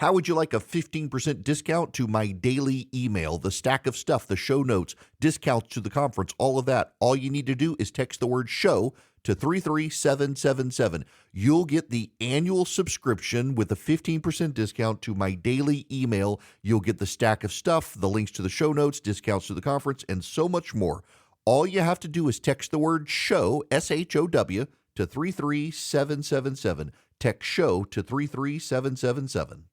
How would you like a 15% discount to my daily email, the stack of stuff, the show notes, discounts to the conference, all of that? All you need to do is text the word show to 33777. You'll get the annual subscription with a 15% discount to my daily email. You'll get the stack of stuff, the links to the show notes, discounts to the conference, and so much more. All you have to do is text the word show, SHOW, to 33777. Text show to 33777.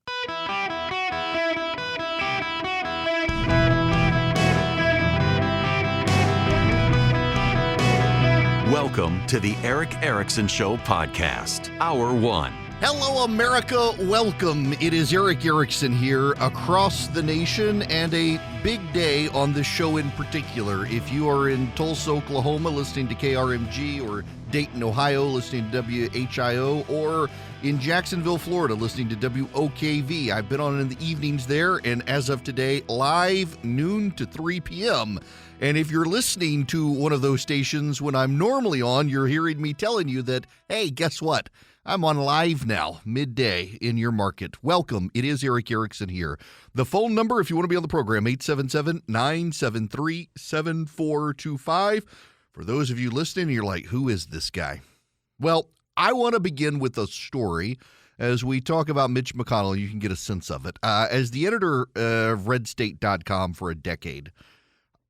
Welcome to the Eric Erickson Show podcast, Hour 1. Hello, America. Welcome. It is Eric Erickson here across the nation, and a big day on this show in particular. If you are in Tulsa, Oklahoma, listening to KRMG, or Dayton, Ohio, listening to WHIO, or in Jacksonville, Florida, listening to WOKV. I've been on in the evenings there, and as of today, live noon to 3 p.m., and if you're listening to one of those stations when I'm normally on, you're hearing me telling you that, hey, guess what? I'm on live now, midday in your market. Welcome. It is Eric Erickson here. The phone number, if you want to be on the program, 877-973-7425. For those of you listening, you're like, who is this guy? Well, I want to begin with a story. As we talk about Mitch McConnell, you can get a sense of it. As the editor of RedState.com for a decade,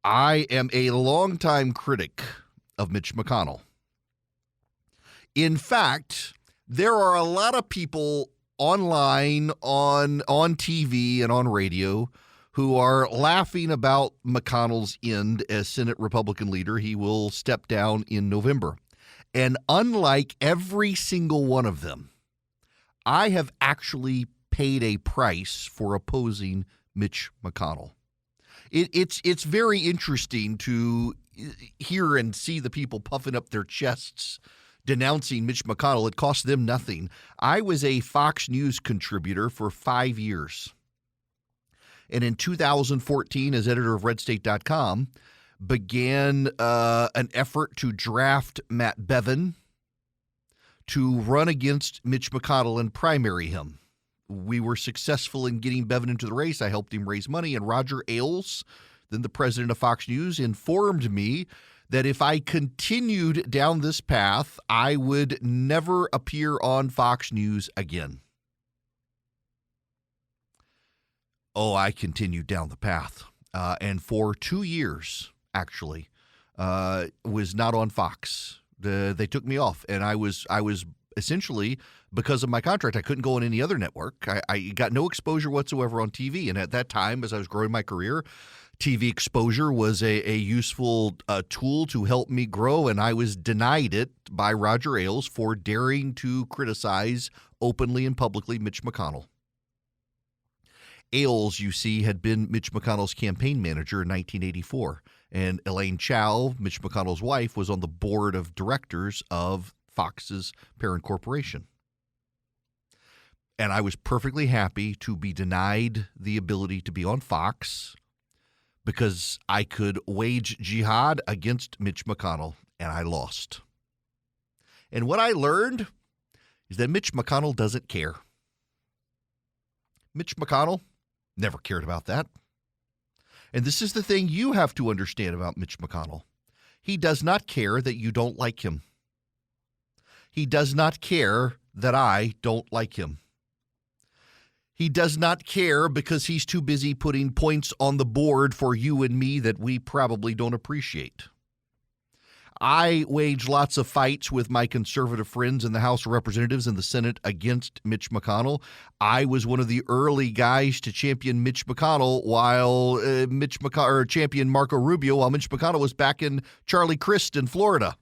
I am a longtime critic of Mitch McConnell. In fact, there are a lot of people online, on TV, and on radio who are laughing about McConnell's end as Senate Republican leader. He will step down in November. And unlike every single one of them, I have actually paid a price for opposing Mitch McConnell. It's very interesting to hear and see the people puffing up their chests denouncing Mitch McConnell. It cost them nothing. I was a Fox News contributor for 5 years. And in 2014, as editor of RedState.com, began an effort to draft Matt Bevin to run against Mitch McConnell and primary him. We were successful in getting Bevin into the race. I helped him raise money, and Roger Ailes, then the president of Fox News, informed me that if I continued down this path, I would never appear on Fox News again. Oh, I continued down the path, and for 2 years, actually, was not on Fox. They took me off, and I was essentially, because of my contract, I couldn't go on any other network. I got no exposure whatsoever on TV. And at that time, as I was growing my career, TV exposure was a useful tool to help me grow. And I was denied it by Roger Ailes for daring to criticize openly and publicly Mitch McConnell. Ailes, you see, had been Mitch McConnell's campaign manager in 1984. And Elaine Chao, Mitch McConnell's wife, was on the board of directors of Fox's parent corporation. And I was perfectly happy to be denied the ability to be on Fox because I could wage jihad against Mitch McConnell, and I lost. And what I learned is that Mitch McConnell doesn't care. Mitch McConnell never cared about that. And this is the thing you have to understand about Mitch McConnell. He does not care that you don't like him. He does not care that I don't like him. He does not care because he's too busy putting points on the board for you and me that we probably don't appreciate. I wage lots of fights with my conservative friends in the House of Representatives and the Senate against Mitch McConnell. I was one of the early guys to champion Mitch McConnell while champion Marco Rubio while Mitch McConnell was back in Charlie Crist in Florida.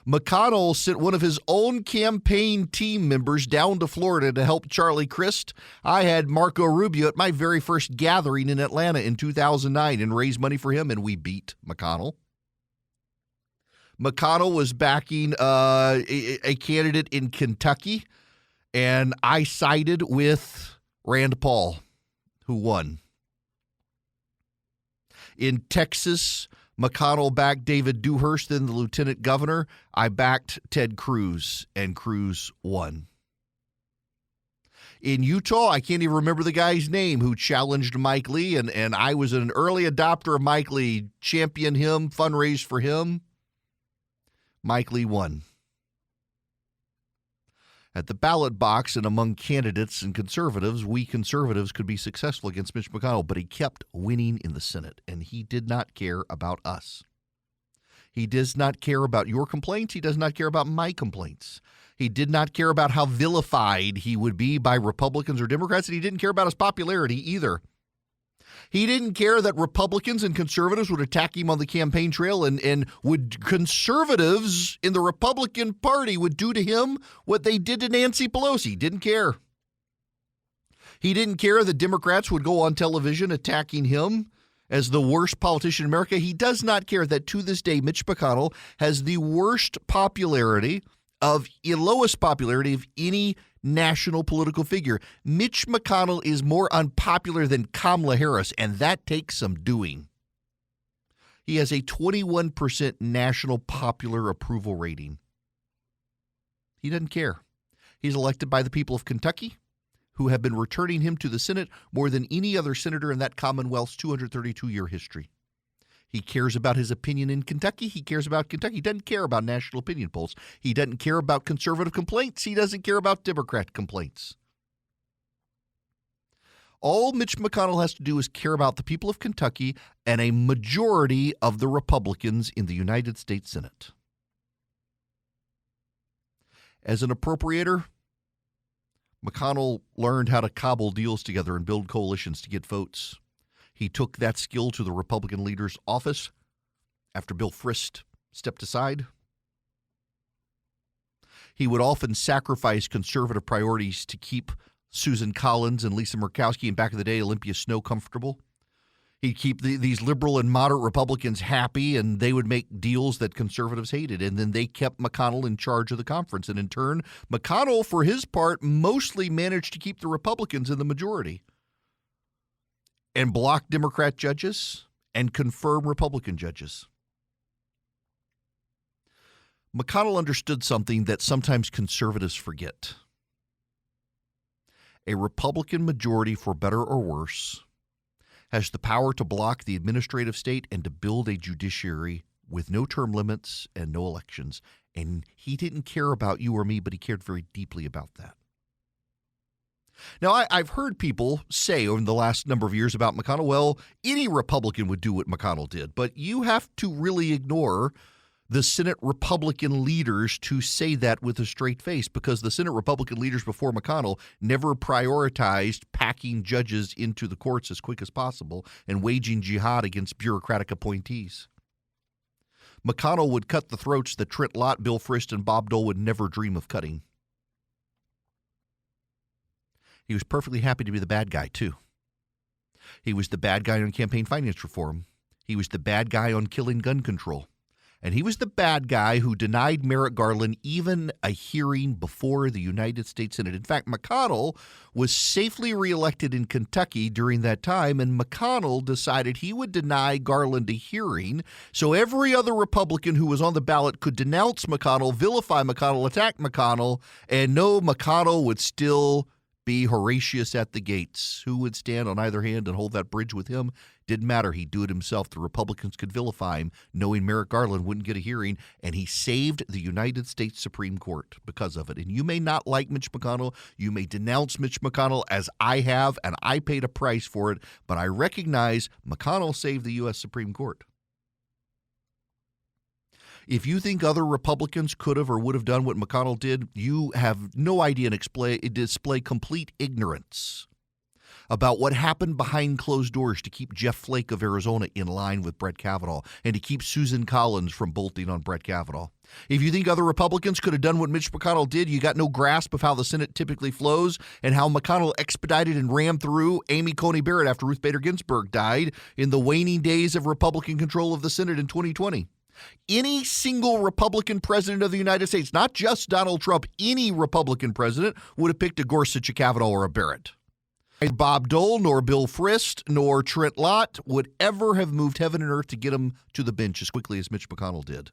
McConnell sent one of his own campaign team members down to Florida to help Charlie Crist. I had Marco Rubio at my very first gathering in Atlanta in 2009 and raised money for him, and we beat McConnell. McConnell was backing a candidate in Kentucky, and I sided with Rand Paul, who won. In Texas, McConnell backed David Dewhurst, then the lieutenant governor. I backed Ted Cruz, and Cruz won. In Utah, I can't even remember the guy's name who challenged Mike Lee, and I was an early adopter of Mike Lee, championed him, fundraised for him. Mike Lee won. At the ballot box and among candidates and conservatives, we conservatives could be successful against Mitch McConnell, but he kept winning in the Senate, and he did not care about us. He does not care about your complaints. He does not care about my complaints. He did not care about how vilified he would be by Republicans or Democrats, and he didn't care about his popularity either. He didn't care that Republicans and conservatives would attack him on the campaign trail, and would conservatives in the Republican Party would do to him what they did to Nancy Pelosi. Didn't care. He didn't care that Democrats would go on television attacking him as the worst politician in America. He does not care that to this day Mitch McConnell has the lowest popularity of any national political figure. Mitch McConnell is more unpopular than Kamala Harris, and that takes some doing. He has a 21% national popular approval rating. He doesn't care. He's elected by the people of Kentucky, who have been returning him to the Senate more than any other senator in that Commonwealth's 232-year history. He cares about his opinion in Kentucky. He cares about Kentucky. He doesn't care about national opinion polls. He doesn't care about conservative complaints. He doesn't care about Democrat complaints. All Mitch McConnell has to do is care about the people of Kentucky and a majority of the Republicans in the United States Senate. As an appropriator, McConnell learned how to cobble deals together and build coalitions to get votes. He took that skill to the Republican leader's office after Bill Frist stepped aside. He would often sacrifice conservative priorities to keep Susan Collins and Lisa Murkowski, and back in the day, Olympia Snowe, comfortable. He'd keep these liberal and moderate Republicans happy, and they would make deals that conservatives hated. And then they kept McConnell in charge of the conference. And in turn, McConnell, for his part, mostly managed to keep the Republicans in the majority and block Democrat judges and confirm Republican judges. McConnell understood something that sometimes conservatives forget. A Republican majority, for better or worse, has the power to block the administrative state and to build a judiciary with no term limits and no elections. And he didn't care about you or me, but he cared very deeply about that. Now, I've heard people say over the last number of years about McConnell, well, any Republican would do what McConnell did. But you have to really ignore the Senate Republican leaders to say that with a straight face, because the Senate Republican leaders before McConnell never prioritized packing judges into the courts as quick as possible and waging jihad against bureaucratic appointees. McConnell would cut the throats that Trent Lott, Bill Frist, and Bob Dole would never dream of cutting. He was perfectly happy to be the bad guy, too. He was the bad guy on campaign finance reform. He was the bad guy on killing gun control. And he was the bad guy who denied Merrick Garland even a hearing before the United States Senate. In fact, McConnell was safely reelected in Kentucky during that time, and McConnell decided he would deny Garland a hearing so every other Republican who was on the ballot could denounce McConnell, vilify McConnell, attack McConnell, and know McConnell would still be Horatius at the gates. Who would stand on either hand and hold that bridge with him? Didn't matter. He'd do it himself. The Republicans could vilify him, knowing Merrick Garland wouldn't get a hearing, and he saved the United States Supreme Court because of it. And you may not like Mitch McConnell. You may denounce Mitch McConnell, as I have, and I paid a price for it, but I recognize McConnell saved the U.S. Supreme Court. If you think other Republicans could have or would have done what McConnell did, you have no idea and display complete ignorance about what happened behind closed doors to keep Jeff Flake of Arizona in line with Brett Kavanaugh and to keep Susan Collins from bolting on Brett Kavanaugh. If you think other Republicans could have done what Mitch McConnell did, you got no grasp of how the Senate typically flows and how McConnell expedited and rammed through Amy Coney Barrett after Ruth Bader Ginsburg died in the waning days of Republican control of the Senate in 2020. Any single Republican president of the United States, not just Donald Trump, any Republican president would have picked a Gorsuch, a Kavanaugh, or a Barrett. Neither Bob Dole, nor Bill Frist, nor Trent Lott would ever have moved heaven and earth to get him to the bench as quickly as Mitch McConnell did.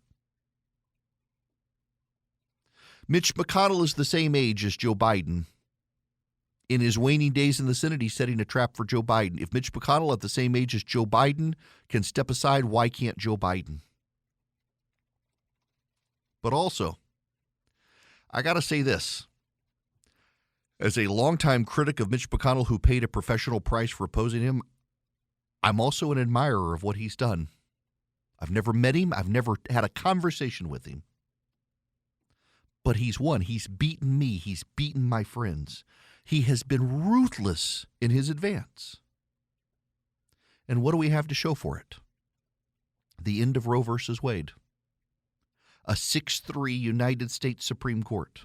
Mitch McConnell is the same age as Joe Biden. In his waning days in the Senate, he's setting a trap for Joe Biden. If Mitch McConnell, at the same age as Joe Biden, can step aside, why can't Joe Biden? But also, I got to say this. As a longtime critic of Mitch McConnell who paid a professional price for opposing him, I'm also an admirer of what he's done. I've never met him. I've never had a conversation with him. But he's won. He's beaten me. He's beaten my friends. He has been ruthless in his advance. And what do we have to show for it? The end of Roe versus Wade. A 6-3 United States Supreme Court.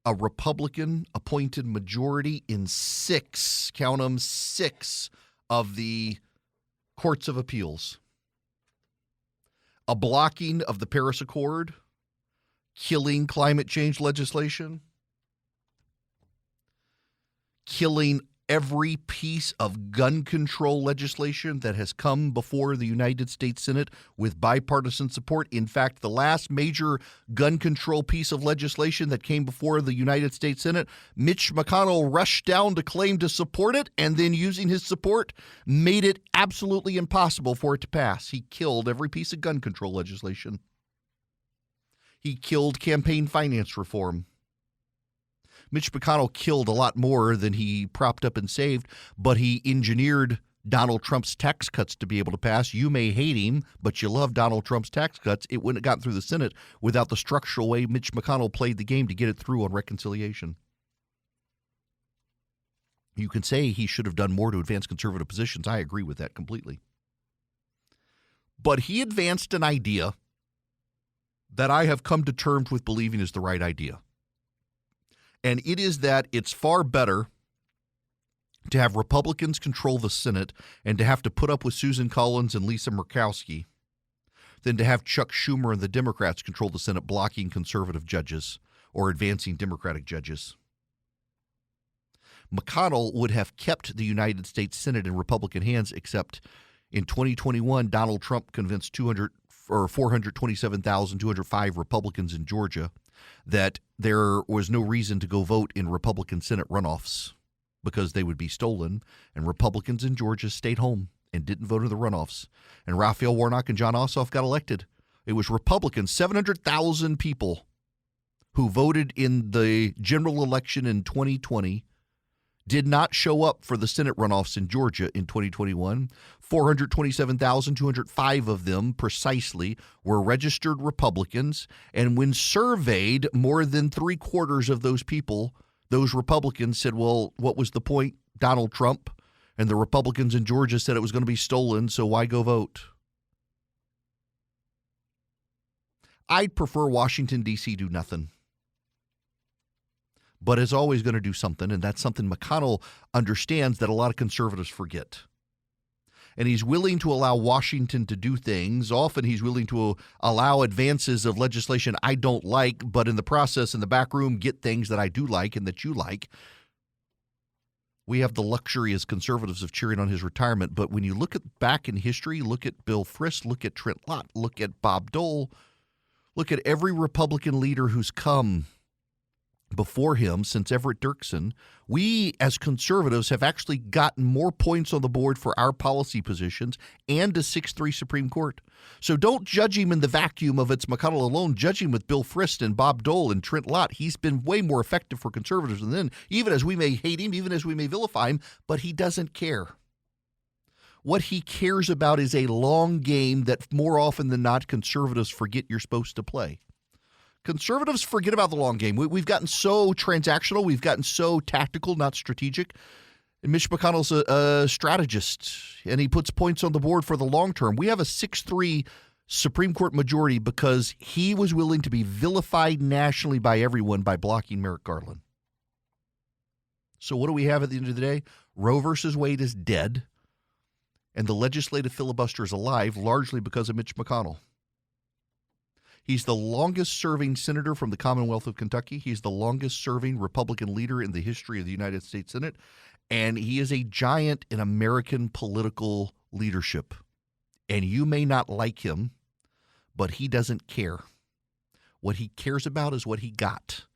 A Republican-appointed majority in 6, count them, 6 of the courts of appeals. A blocking of the Paris Accord, killing climate change legislation, killing every piece of gun control legislation that has come before the United States Senate with bipartisan support. In fact, the last major gun control piece of legislation that came before the United States Senate, Mitch McConnell rushed down to claim to support it, and then using his support, made it absolutely impossible for it to pass. He killed every piece of gun control legislation. He killed campaign finance reform. Mitch McConnell killed a lot more than he propped up and saved, but he engineered Donald Trump's tax cuts to be able to pass. You may hate him, but you love Donald Trump's tax cuts. It wouldn't have gotten through the Senate without the structural way Mitch McConnell played the game to get it through on reconciliation. You can say he should have done more to advance conservative positions. I agree with that completely. But he advanced an idea that I have come to terms with believing is the right idea. And it is that it's far better to have Republicans control the Senate and to have to put up with Susan Collins and Lisa Murkowski than to have Chuck Schumer and the Democrats control the Senate, blocking conservative judges or advancing Democratic judges. McConnell would have kept the United States Senate in Republican hands, except in 2021, Donald Trump convinced 427,205 Republicans in Georgia that there was no reason to go vote in Republican Senate runoffs because they would be stolen, and Republicans in Georgia stayed home and didn't vote in the runoffs. And Raphael Warnock and John Ossoff got elected. It was Republicans, 700,000 people who voted in the general election in 2020 did not show up for the Senate runoffs in Georgia in 2021. 427,205 of them precisely were registered Republicans. And when surveyed, more than 3/4 of those people, those Republicans said, well, what was the point? Donald Trump. And the Republicans in Georgia said it was going to be stolen, so why go vote? I'd prefer Washington, D.C. do nothing. But is always going to do something, and that's something McConnell understands that a lot of conservatives forget. And he's willing to allow Washington to do things. Often he's willing to allow advances of legislation I don't like, but in the process, in the back room, get things that I do like and that you like. We have the luxury as conservatives of cheering on his retirement. But when you look back in history, look at Bill Frist, look at Trent Lott, look at Bob Dole, look at every Republican leader who's come before him since Everett Dirksen, we as conservatives have actually gotten more points on the board for our policy positions and a 6-3 Supreme Court. So don't judge him in the vacuum of it's McConnell alone. Judge him with Bill Frist and Bob Dole and Trent Lott. He's been way more effective for conservatives than then, even as we may hate him, even as we may vilify him, but he doesn't care. What he cares about is a long game that more often than not conservatives forget you're supposed to play. Conservatives forget about the long game. We've gotten so transactional. We've gotten so tactical, not strategic. And Mitch McConnell's a strategist, and he puts points on the board for the long term. We have a 6-3 Supreme Court majority because he was willing to be vilified nationally by everyone by blocking Merrick Garland. So what do we have at the end of the day? Roe versus Wade is dead, and the legislative filibuster is alive largely because of Mitch McConnell. He's the longest-serving senator from the Commonwealth of Kentucky. He's the longest-serving Republican leader in the history of the United States Senate, and he is a giant in American political leadership. And you may not like him, but he doesn't care. What he cares about is what he got.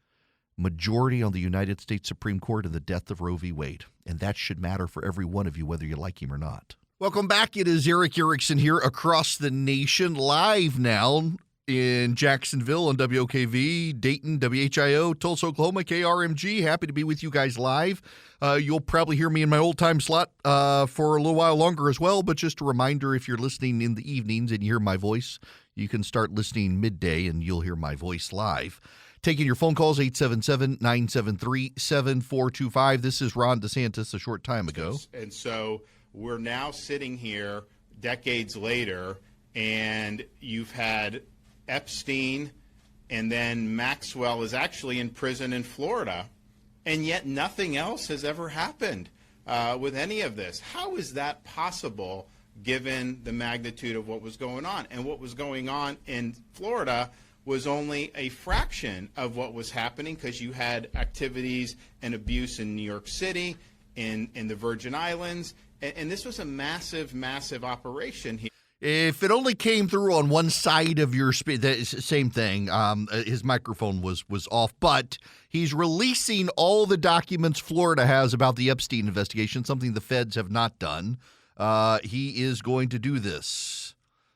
majority on the United States Supreme Court and the death of Roe v. Wade. And that should matter for every one of you, whether you like him or not. Welcome back. It is Eric Erickson here across the nation, live now in Jacksonville on WOKV, Dayton, WHIO, Tulsa, Oklahoma, KRMG. Happy to be with you guys live. You'll probably hear me in my old-time slot for a little while longer as well, but just a reminder, if you're listening in the evenings and you hear my voice, you can start listening midday and you'll hear my voice live. Taking your phone calls, 877-973-7425. This is Ron DeSantis a short time ago. And so we're now sitting here decades later, and you've had Epstein, and then Maxwell is actually in prison in Florida, and yet nothing else has ever happened with any of this. How is that possible, given the magnitude of what was going on? And what was going on in Florida was only a fraction of what was happening, because you had activities and abuse in New York City, in the Virgin Islands, and this was a massive, massive operation here. If it only came through on one side of your same thing. His microphone was off, but he's releasing all the documents Florida has about the Epstein investigation, something the feds have not done. He is going to do this.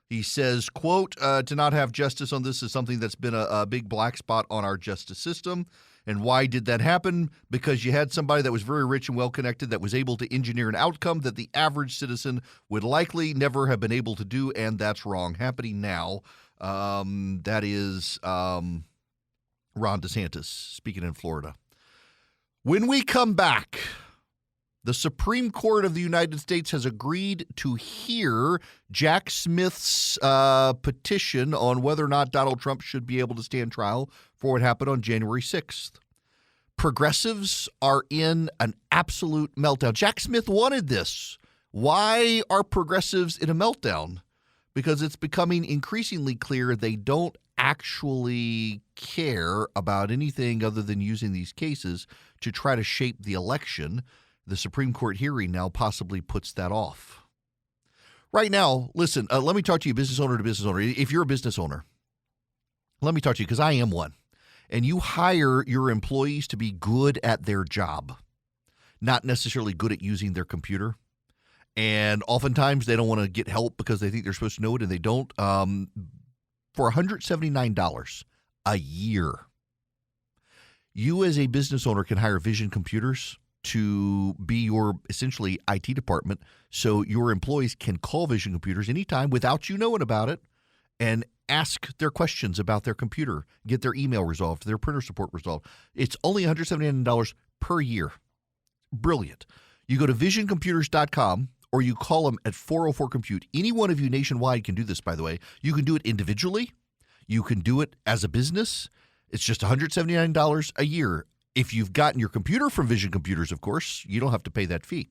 He says, quote, to not have justice on this is something that's been a big black spot on our justice system. And why did that happen? Because you had somebody that was very rich and well-connected that was able to engineer an outcome that the average citizen would likely never have been able to do, and that's wrong. Happening now. That is Ron DeSantis speaking in Florida. When we come back, the Supreme Court of the United States has agreed to hear Jack Smith's petition on whether or not Donald Trump should be able to stand trial for what happened on January 6th. Progressives are in an absolute meltdown. Jack Smith wanted this. Why are progressives in a meltdown? Because it's becoming increasingly clear they don't actually care about anything other than using these cases to try to shape the election. The Supreme Court hearing now possibly puts that off. Right now, listen, let me talk to you business owner to business owner. If you're a business owner, let me talk to you because I am one. And you hire your employees to be good at their job, not necessarily good at using their computer. And oftentimes they don't want to get help because they think they're supposed to know it and they don't. For $179 a year, you as a business owner can hire Vision Computers to be your essentially IT department, so your employees can call Vision Computers anytime without you knowing about it and ask their questions about their computer, get their email resolved, their printer support resolved. It's only $179 per year. Brilliant. You go to visioncomputers.com or you call them at 404-COMPUTE. Any one of you nationwide can do this, by the way. You can do it individually. You can do it as a business. It's just $179 a year. If you've gotten your computer from Vision Computers, of course, you don't have to pay that fee.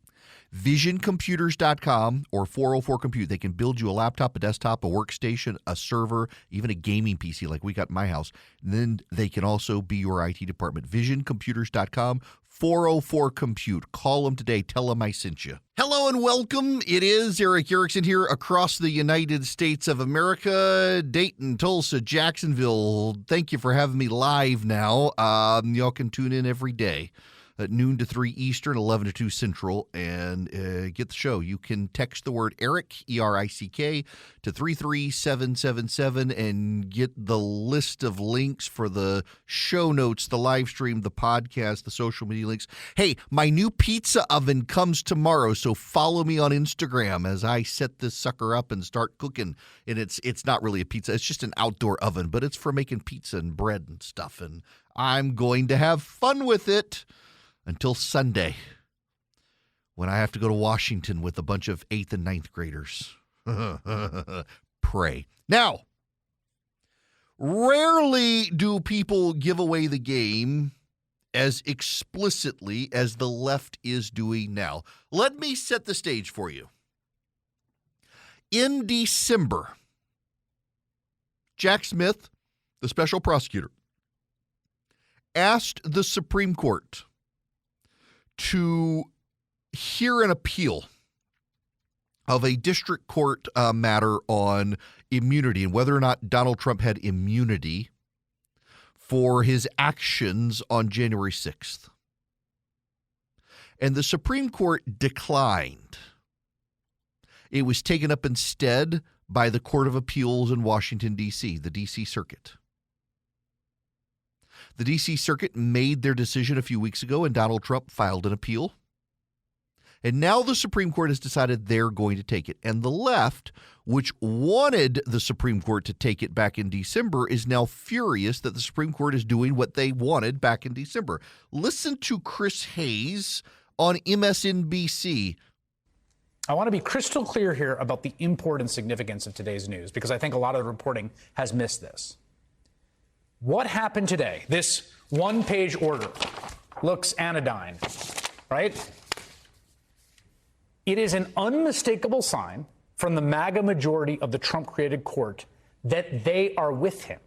VisionComputers.com or 404-COMPUTE. They can build you a laptop, a desktop, a workstation, a server, even a gaming PC like we got in my house. And then they can also be your IT department. VisionComputers.com, 404-COMPUTE. Call them today. Tell them I sent you. Hello and welcome. It is Eric Erickson here across the United States of America, Dayton, Tulsa, Jacksonville. Thank you for having me live now. Y'all can tune in every day at noon to 3 Eastern, 11 to 2 Central, and get the show. You can text the word Eric, E-R-I-C-K, to 33777 and get the list of links for the show notes, the live stream, the podcast, the social media links. Hey, my new pizza oven comes tomorrow, so follow me on Instagram as I set this sucker up and start cooking. And it's not really a pizza. It's just an outdoor oven, but it's for making pizza and bread and stuff, and I'm going to have fun with it until Sunday, when I have to go to Washington with a bunch of 8th and 9th graders. Pray. Now, rarely do people give away the game as explicitly as the left is doing now. Let me set the stage for you. In December, Jack Smith, the special prosecutor, asked the Supreme Court to hear an appeal of a district court matter on immunity and whether or not Donald Trump had immunity for his actions on January 6th. And the Supreme Court declined. It was taken up instead by the Court of Appeals in Washington, D.C., the D.C. Circuit. The D.C. Circuit made their decision a few weeks ago, and Donald Trump filed an appeal. And now the Supreme Court has decided they're going to take it. And the left, which wanted the Supreme Court to take it back in December, is now furious that the Supreme Court is doing what they wanted back in December. Listen to Chris Hayes on MSNBC. I want to be crystal clear here about the import and significance of today's news, because I think a lot of the reporting has missed this. What happened today? This one-page order looks anodyne, right? It is an unmistakable sign from the MAGA majority of the Trump-created court that they are with him,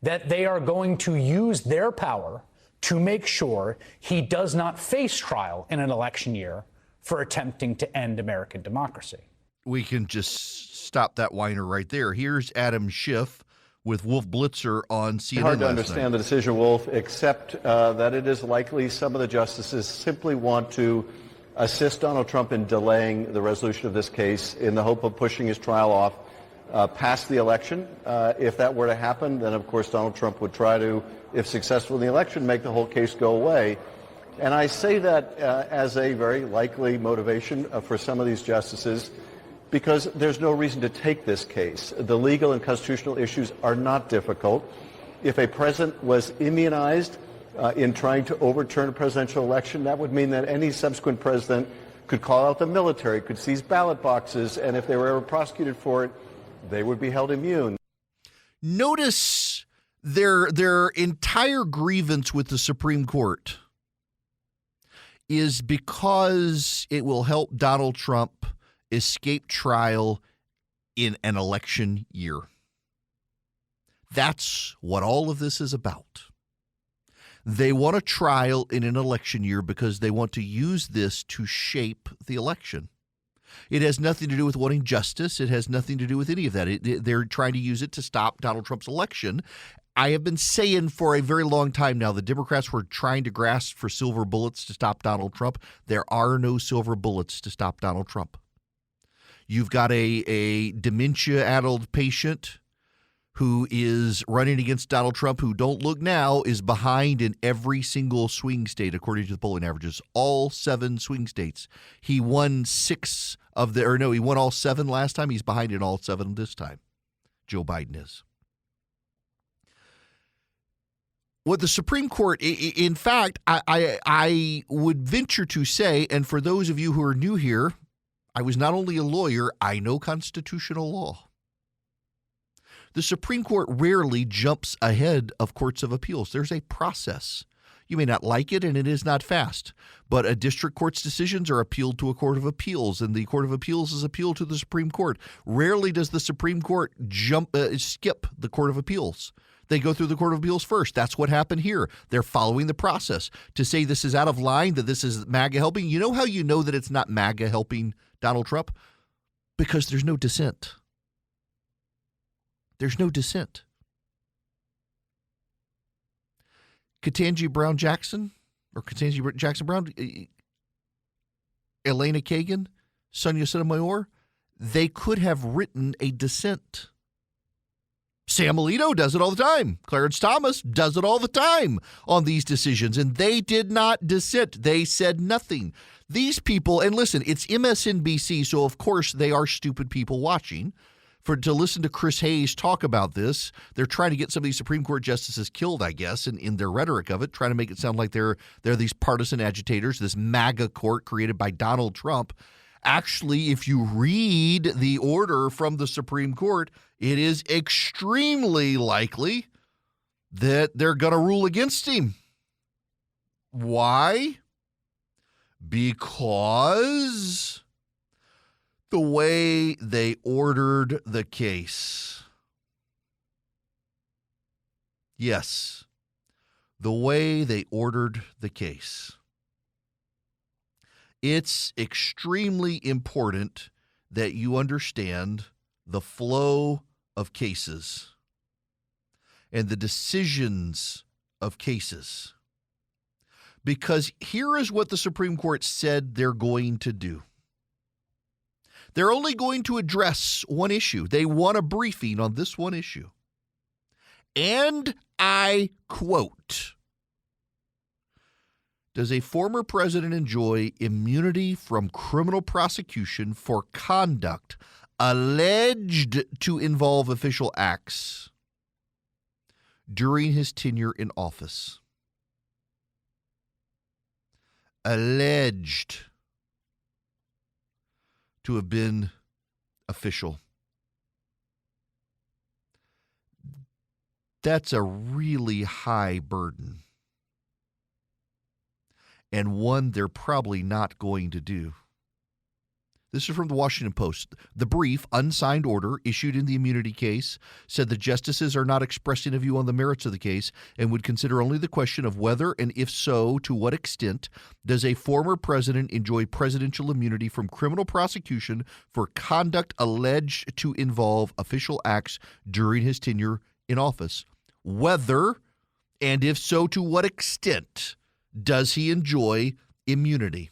that they are going to use their power to make sure he does not face trial in an election year for attempting to end American democracy. We can just stop that whiner right there. Here's Adam Schiff with Wolf Blitzer on CNN. Hard to understand the decision, Wolf, except that it is likely some of the justices simply want to assist Donald Trump in delaying the resolution of this case in the hope of pushing his trial off past the election. If that were to happen, then of course Donald Trump would try to, if successful in the election, make the whole case go away. And I say that as a very likely motivation for some of these justices, because there's no reason to take this case. The legal and constitutional issues are not difficult. If a president was immunized in trying to overturn a presidential election, that would mean that any subsequent president could call out the military, could seize ballot boxes, and if they were ever prosecuted for it, they would be held immune. Notice their entire grievance with the Supreme Court is because it will help Donald Trump escape trial in an election year. That's what all of this is about. They want a trial in an election year because they want to use this to shape the election. It has nothing to do with wanting justice. It has nothing to do with any of that. They're trying to use it to stop Donald Trump's election. I have been saying for a very long time now, the Democrats were trying to grasp for silver bullets to stop Donald Trump. There are no silver bullets to stop Donald Trump. You've got a dementia-addled patient who is running against Donald Trump, who, don't look now, is behind in every single swing state, according to the polling averages, all 7 swing states. He won he won all 7 last time. He's behind in all 7 this time. Joe Biden is. What the Supreme Court, in fact, I would venture to say, and for those of you who are new here, I was not only a lawyer, I know constitutional law. The Supreme Court rarely jumps ahead of courts of appeals. There's a process. You may not like it, and it is not fast, but a district court's decisions are appealed to a court of appeals, and the court of appeals is appealed to the Supreme Court. Rarely does the Supreme Court skip the court of appeals. They go through the Court of Appeals first. That's what happened here. They're following the process. To say this is out of line, that this is MAGA helping, you know how you know that it's not MAGA helping Donald Trump? Because there's no dissent. There's no dissent. Ketanji Brown Jackson, or Ketanji Jackson Brown, Elena Kagan, Sonia Sotomayor, they could have written a dissent. Sam Alito does it all the time. Clarence Thomas does it all the time on these decisions, and they did not dissent. They said nothing. These people, and listen, it's MSNBC, so of course they are stupid people watching. To listen to Chris Hayes talk about this, they're trying to get some of these Supreme Court justices killed, I guess, in their rhetoric of it, trying to make it sound like they're these partisan agitators, this MAGA court created by Donald Trump. Actually, if you read the order from the Supreme Court, it is extremely likely that they're going to rule against him. Why? Because the way they ordered the case. Yes, the way they ordered the case. It's extremely important that you understand the flow of cases. and the decisions of cases. Because here is what the Supreme Court said they're going to do. They're only going to address one issue. They want a briefing on this one issue. And I quote, does a former president enjoy immunity from criminal prosecution for conduct alleged to involve official acts during his tenure in office? Alleged to have been official. That's a really high burden, and one they're probably not going to do. This is from the Washington Post. The brief, unsigned order issued in the immunity case said the justices are not expressing a view on the merits of the case and would consider only the question of whether, and if so, to what extent, does a former president enjoy presidential immunity from criminal prosecution for conduct alleged to involve official acts during his tenure in office. Whether, and if so, to what extent, does he enjoy immunity?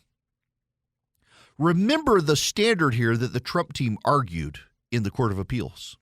Remember the standard here that the Trump team argued in the Court of Appeals.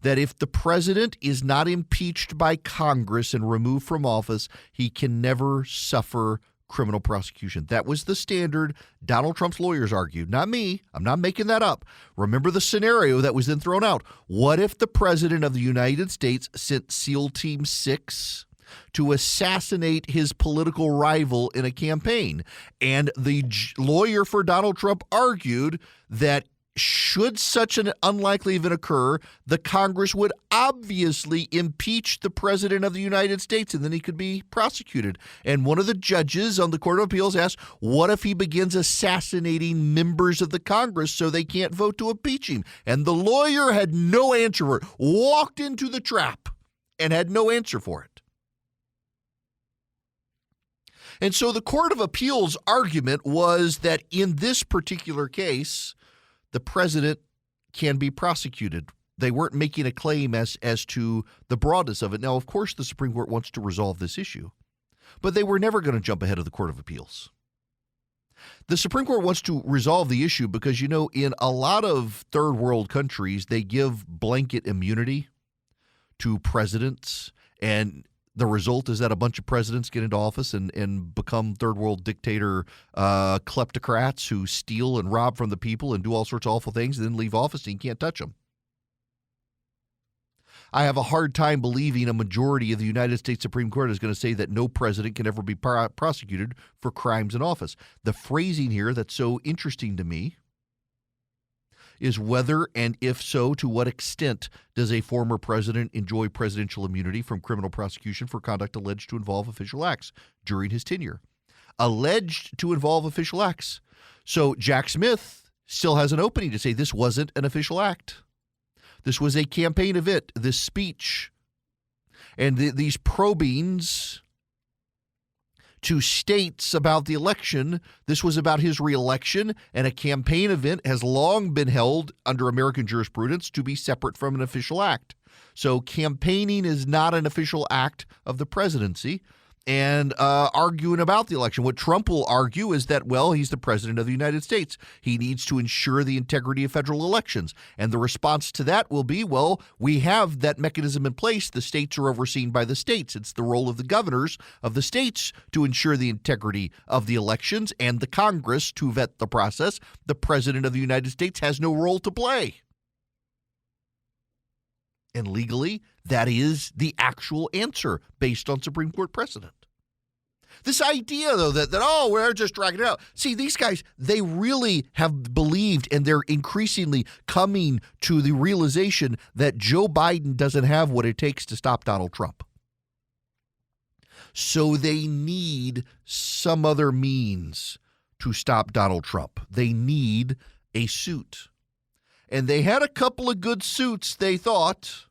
That if the president is not impeached by Congress and removed from office, he can never suffer criminal prosecution. That was the standard Donald Trump's lawyers argued, not me. I'm not making that up. Remember the scenario that was then thrown out. What if the president of the United States sent SEAL Team 6 to assassinate his political rival in a campaign? And the lawyer for Donald Trump argued that should such an unlikely event occur, the Congress would obviously impeach the president of the United States, and then he could be prosecuted. And one of the judges on the Court of Appeals asked, what if he begins assassinating members of the Congress so they can't vote to impeach him? And the lawyer had no answer for it, walked into the trap and had no answer for it. And so the Court of Appeals argument was that in this particular case, the president can be prosecuted. They weren't making a claim as to the broadness of it. Now, of course, the Supreme Court wants to resolve this issue, but they were never going to jump ahead of the Court of Appeals. The Supreme Court wants to resolve the issue because, you know, in a lot of third world countries, they give blanket immunity to presidents, and the result is that a bunch of presidents get into office and become third world dictator kleptocrats who steal and rob from the people and do all sorts of awful things and then leave office and you can't touch them. I have a hard time believing a majority of the United States Supreme Court is going to say that no president can ever be prosecuted for crimes in office. The phrasing here that's so interesting to me is whether, and if so, to what extent does a former president enjoy presidential immunity from criminal prosecution for conduct alleged to involve official acts during his tenure. Alleged to involve official acts. So Jack Smith still has an opening to say this wasn't an official act. This was a campaign event, this speech. And these probings to states about the election. This was about his reelection, and a campaign event has long been held under American jurisprudence to be separate from an official act. So campaigning is not an official act of the presidency. And arguing about the election. What Trump will argue is that, well, he's the president of the United States. He needs to ensure the integrity of federal elections. And the response to that will be, well, we have that mechanism in place. The states are overseen by the states. It's the role of the governors of the states to ensure the integrity of the elections and the Congress to vet the process. The president of the United States has no role to play. And legally, that is the actual answer based on Supreme Court precedent. This idea, though, that we're just dragging it out. See, these guys, they really have believed, and they're increasingly coming to the realization that Joe Biden doesn't have what it takes to stop Donald Trump. So they need some other means to stop Donald Trump. They need a suit. And they had a couple of good suits, they thought.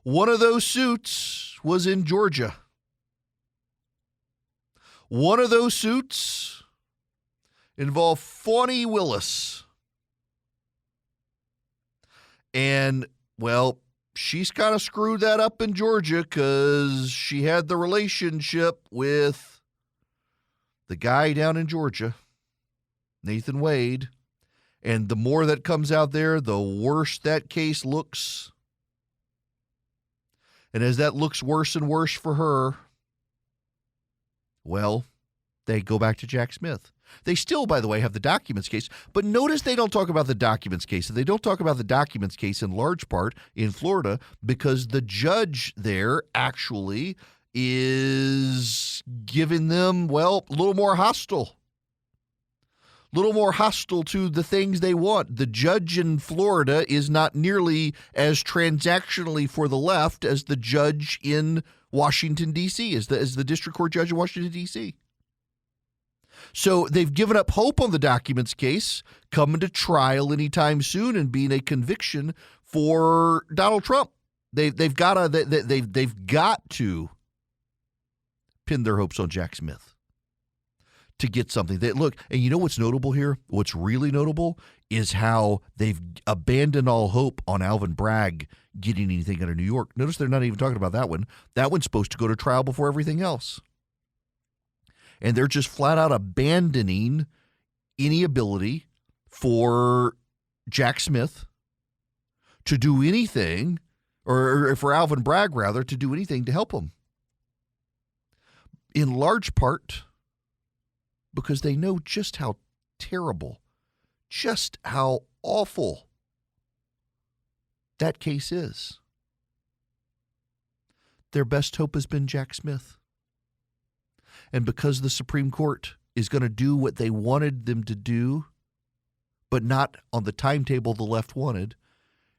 One of those suits was in Georgia. One of those suits involved Fani Willis. And, well, she's kind of screwed that up in Georgia because she had the relationship with the guy down in Georgia, Nathan Wade. And the more that comes out there, the worse that case looks. And as that looks worse and worse for her, well, they go back to Jack Smith. They still, by the way, have the documents case. But notice they don't talk about the documents case. They don't talk about the documents case in large part in Florida because the judge there actually is giving them, well, a little more hostile to the things they want. The judge in Florida is not nearly as transactionally for the left as the judge in Washington, D.C., as the district court judge in Washington, D.C. So they've given up hope on the documents case coming to trial anytime soon and being a conviction for Donald Trump. They've got to pin their hopes on Jack Smith to get something. Look, and you know what's notable here? What's really notable is how they've abandoned all hope on Alvin Bragg getting anything out of New York. Notice they're not even talking about that one. That one's supposed to go to trial before everything else. And they're just flat out abandoning any ability for Jack Smith to do anything, or for Alvin Bragg, rather, to do anything to help him. In large part because they know just how terrible, just how awful that case is. Their best hope has been Jack Smith. And because the Supreme Court is going to do what they wanted them to do, but not on the timetable the left wanted,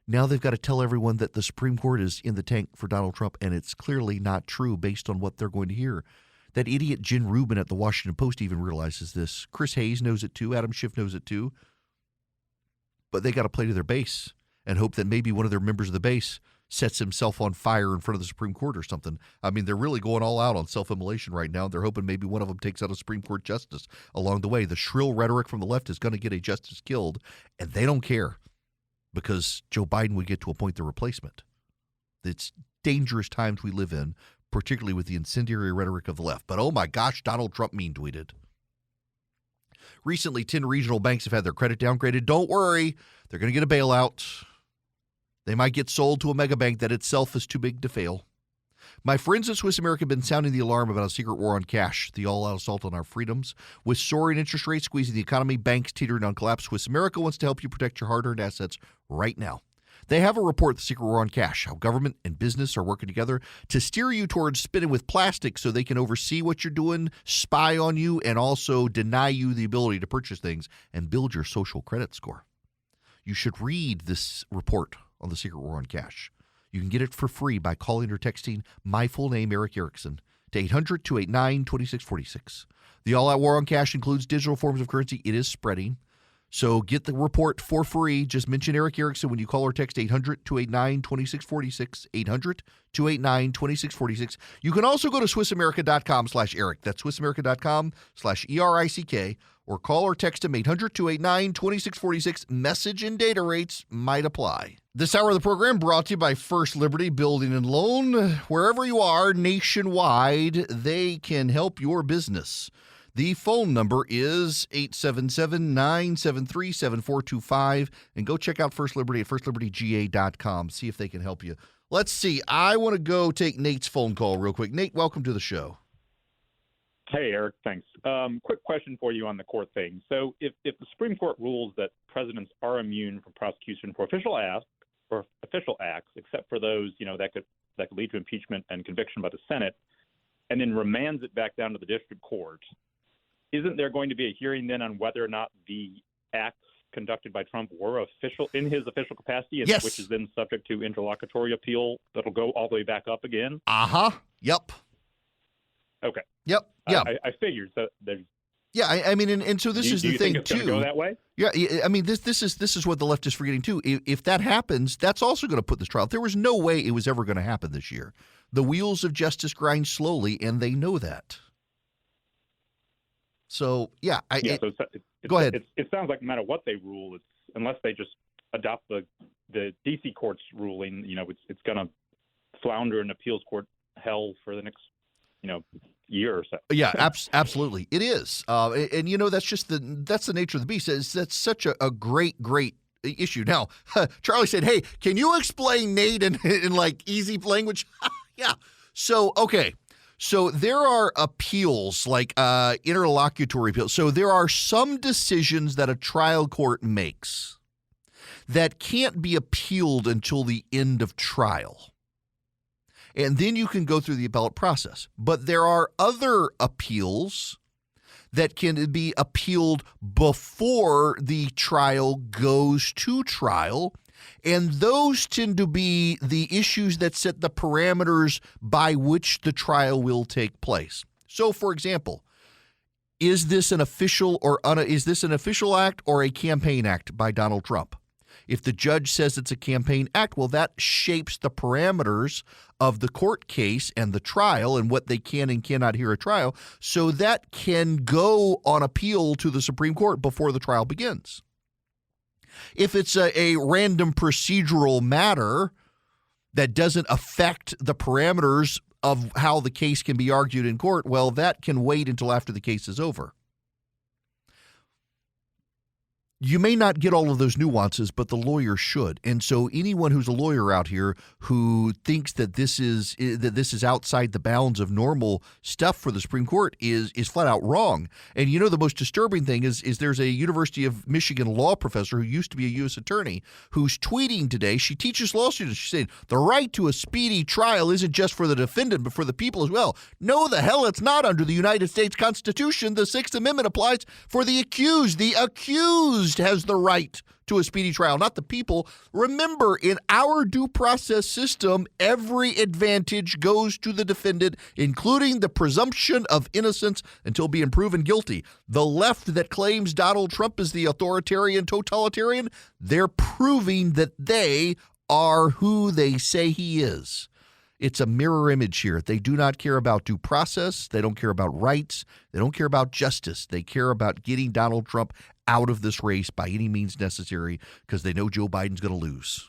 now they've got to tell everyone that the Supreme Court is in the tank for Donald Trump, and it's clearly not true based on what they're going to hear. That idiot Jen Rubin at the Washington Post even realizes this. Chris Hayes knows it too. Adam Schiff knows it too. But they got to play to their base and hope that maybe one of their members of the base sets himself on fire in front of the Supreme Court or something. I mean, they're really going all out on self-immolation right now. They're hoping maybe one of them takes out a Supreme Court justice along the way. The shrill rhetoric from the left is going to get a justice killed, and they don't care because Joe Biden would get to appoint the replacement. It's dangerous times we live in, particularly with the incendiary rhetoric of the left. But oh my gosh, Donald Trump mean tweeted. Recently, 10 regional banks have had their credit downgraded. Don't worry, they're going to get a bailout. They might get sold to a mega bank that itself is too big to fail. My friends at Swiss America have been sounding the alarm about a secret war on cash, the all-out assault on our freedoms. With soaring interest rates squeezing the economy, banks teetering on collapse, Swiss America wants to help you protect your hard-earned assets right now. They have a report, The Secret War on Cash, how government and business are working together to steer you towards spinning with plastic so they can oversee what you're doing, spy on you, and also deny you the ability to purchase things and build your social credit score. You should read this report on The Secret War on Cash. You can get it for free by calling or texting my full name, Eric Erickson, to 800-289-2646. The all-out war on cash includes digital forms of currency. It is spreading. So get the report for free. Just mention Eric Erickson when you call or text 800-289-2646, 800-289-2646. You can also go to SwissAmerica.com/Eric. That's SwissAmerica.com/ERICK, or call or text him 800-289-2646. Message and data rates might apply. This hour of the program brought to you by First Liberty Building and Loan. Wherever you are nationwide, they can help your business. The phone number is 877-973-7425. And go check out First Liberty at firstlibertyga.com. See if they can help you. Let's see. I want to go take Nate's phone call real quick. Nate, welcome to the show. Hey, Eric. Thanks. Quick question for you on the court thing. So if the Supreme Court rules that presidents are immune from prosecution for official acts, except for those, that could lead to impeachment and conviction by the Senate, and then remands it back down to the district court, isn't there going to be a hearing then on whether or not the acts conducted by Trump were official in his official capacity, and yes, which is then subject to interlocutory appeal that'll go all the way back up again? Yep. Okay. Yep. Yeah. I figured. So there's. Yeah, I mean, and so this is the thing think it's too. Go that way? Yeah, I mean, this is what the left is forgetting too. If that happens, that's also going to put this trial. There was no way it was ever going to happen this year. The wheels of justice grind slowly, and they know that. So yeah, so go ahead. It sounds like no matter what they rule, it's unless they just adopt the D.C. court's ruling, it's going to flounder in appeals court hell for the next, year or so. Yeah, absolutely, it is. And that's the nature of the beast. That's such a great issue. Now, Charlie said, "Hey, can you explain Nate in like easy language?" Yeah. So okay. So there are appeals, like interlocutory appeals. So there are some decisions that a trial court makes that can't be appealed until the end of trial. And then you can go through the appellate process. But there are other appeals that can be appealed before the trial goes to trial. And those tend to be the issues that set the parameters by which the trial will take place. So, for example, is this an official act or a campaign act by Donald Trump? If the judge says it's a campaign act, well, that shapes the parameters of the court case and the trial and what they can and cannot hear at trial. So that can go on appeal to the Supreme Court before the trial begins. If it's a random procedural matter that doesn't affect the parameters of how the case can be argued in court, well, that can wait until after the case is over. You may not get all of those nuances, but the lawyer should. And so anyone who's a lawyer out here who thinks that this is outside the bounds of normal stuff for the Supreme Court is flat out wrong. And the most disturbing thing is there's a University of Michigan law professor who used to be a U.S. attorney who's tweeting today. She teaches law students. She's saying the right to a speedy trial isn't just for the defendant, but for the people as well. No, the hell it's not. Under the United States Constitution, the Sixth Amendment applies for the accused. The accused has the right to a speedy trial, not the people. Remember, in our due process system, every advantage goes to the defendant, including the presumption of innocence until being proven guilty. The left that claims Donald Trump is the authoritarian totalitarian, they're proving that they are who they say he is. It's a mirror image here. They do not care about due process. They don't care about rights. They don't care about justice. They care about getting Donald Trump out of this race by any means necessary because they know Joe Biden's going to lose.